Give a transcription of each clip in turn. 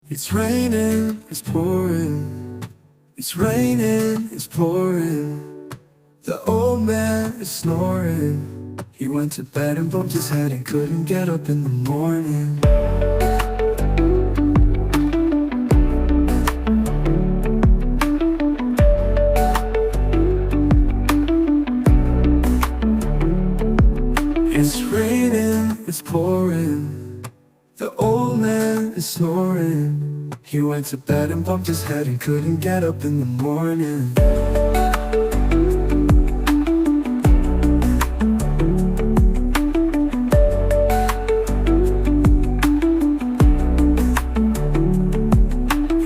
It's raining, it's pouring. It's raining, it's pouring. The old man is snoring. He went to bed and bumped his head and couldn't get up in the morning. It's raining, it's pouring. The old man is snoring. He went to bed and bumped his head and couldn't get up in the morning.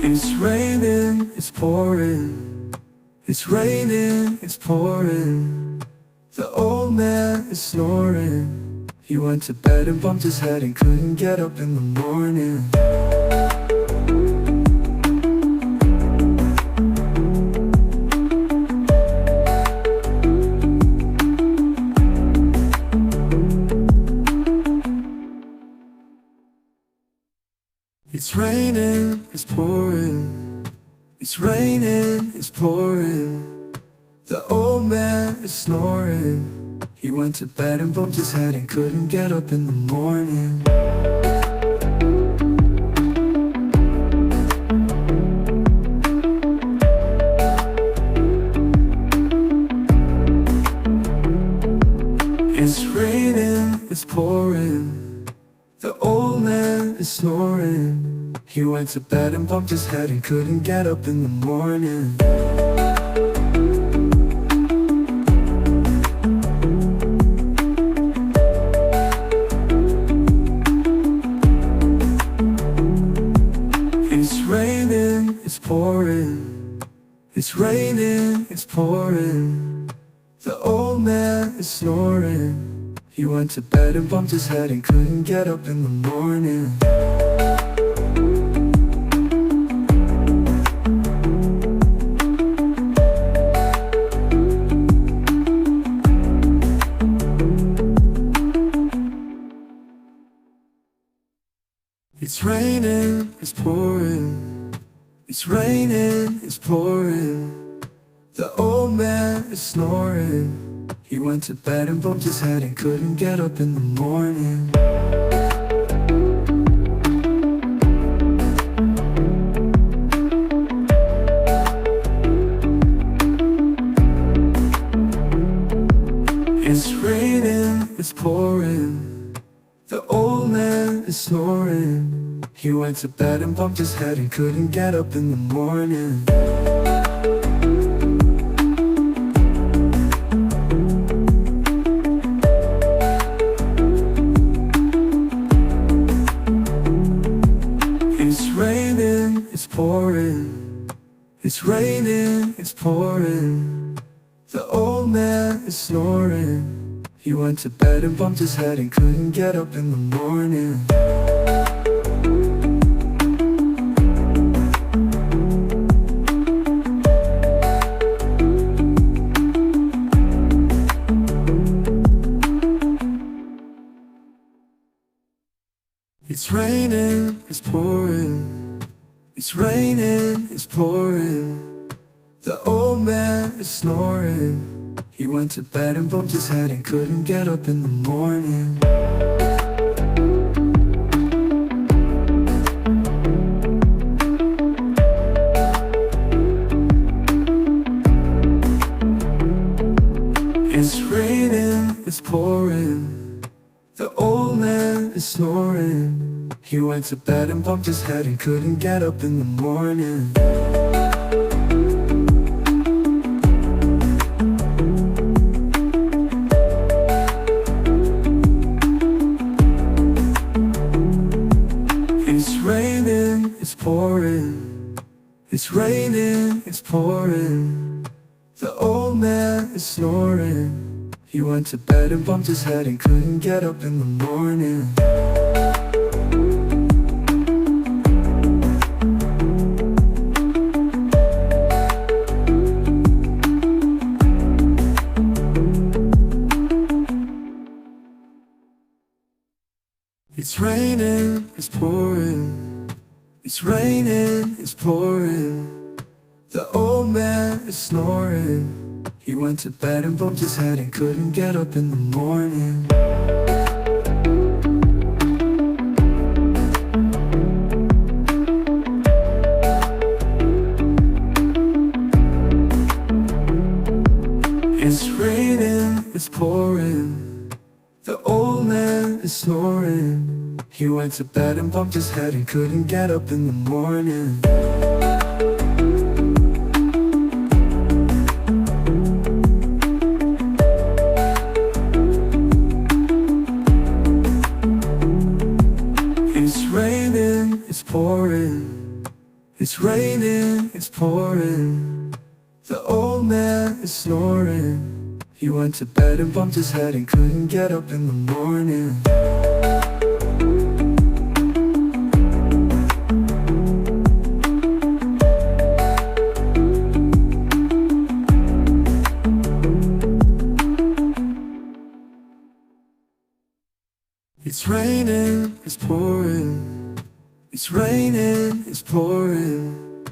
It's raining, it's pouring. It's raining, it's pouring. The old man is snoring. He went to bed and bumped his head and couldn't get up in the morning. It's raining, it's pouring. It's raining, it's pouring. The old man is snoring. He went to bed and bumped his head and couldn't get up in the morning. It's raining, it's pouring. The old man is snoring. He went to bed and bumped his head and couldn't get up in the morning. It's raining, it's pouring. It's raining, it's pouring. The old man is snoring. He went to bed and bumped his head and couldn't get up in the morning. It's raining, it's pouring. It's raining, it's pouring. The old man is snoring. He went to bed and bumped his head and couldn't get up in the morning. It's raining, it's pouring. The old man is snoring. He went to bed and bumped his head and couldn't get up in the morning. It's raining, it's pouring. It's raining, it's pouring. The old man is snoring. He went to bed and bumped his head and couldn't get up in the morning. It's raining, it's pouring. It's raining, it's pouring. The old man is snoring. He went to bed and bumped his head and couldn't get up in the morning. It's raining, it's pouring. It's raining, it's pouring. The old man is snoring. He went to bed and bumped his head and couldn't get up in the morning. It's raining, it's pouring. It's pouring. The old man is snoring. He went to bed and bumped his head and couldn't get up in the morning. It's raining, it's pouring. The old man is snoring. He went to bed and bumped his head and couldn't get up in the morning. It's raining, it's pouring. It's raining, it's pouring. The old man is snoring. He went to bed and bumped his head and couldn't get up in the morning. It's raining, it's pouring. It's raining. raining, it's pouring. The old man is snoring. He went to bed and bumped his head and couldn't get up in the morning. It's raining, it's pouring. The old man is snoring. He went to bed and bumped his head and couldn't get up in the morning. It's raining, it's pouring. It's raining, it's pouring. The old man is snoring. He went to bed and bumped his head and couldn't get up in the morning. It's raining, it's pouring. It's raining, it's pouring.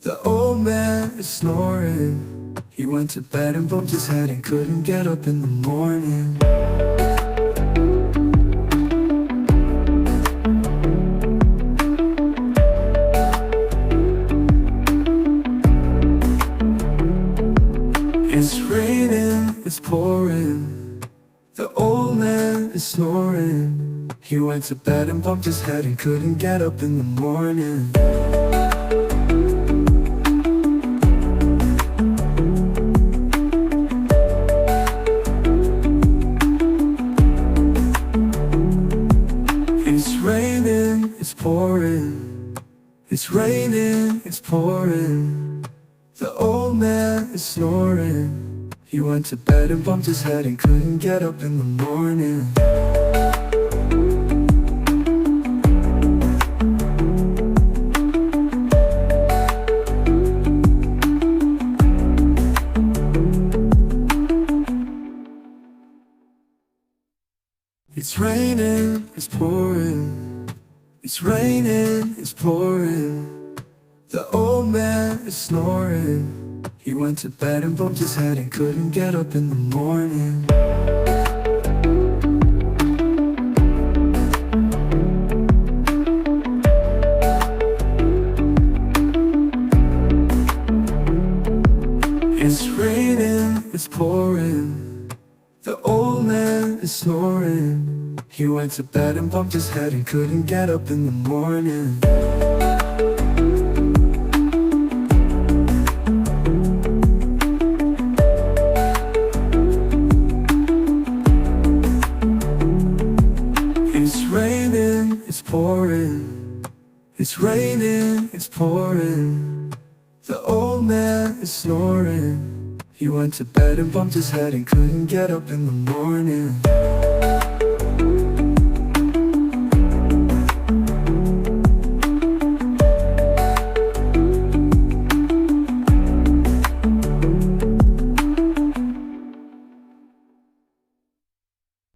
The old man is snoring. He went to bed and bumped his head and couldn't get up in the morning. It's raining, it's pouring. The old man is snoring. He went to bed and bumped his head and couldn't get up in the morning. It's raining, it's pouring. It's raining, it's pouring. The old man is snoring. He went to bed and bumped his head and couldn't get up in the morning. It's raining, it's pouring. It's raining, it's pouring. The old man is snoring. He went to bed and bumped his head and couldn't get up in the morning. It's raining, it's pouring. The old man is snoring. He went to bed and bumped his head and couldn't get up in the morning. It's raining, it's pouring. It's raining, it's pouring. The old man is snoring. He went to bed and bumped his head and couldn't get up in the morning.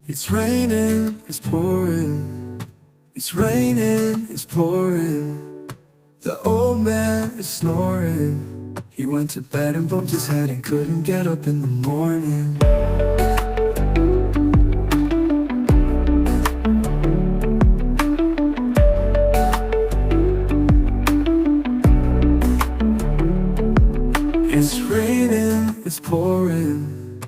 It's raining, it's pouring. It's raining, it's pouring. The old man is snoring. He went to bed and bumped his head and couldn't get up in the morning. It's raining, it's pouring.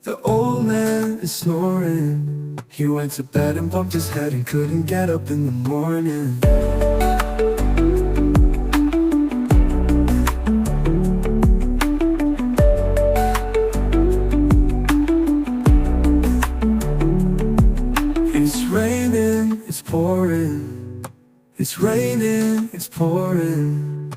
The old man is snoring. He went to bed and bumped his head and couldn't get up in the morning. It's raining, it's pouring. It's raining, it's pouring.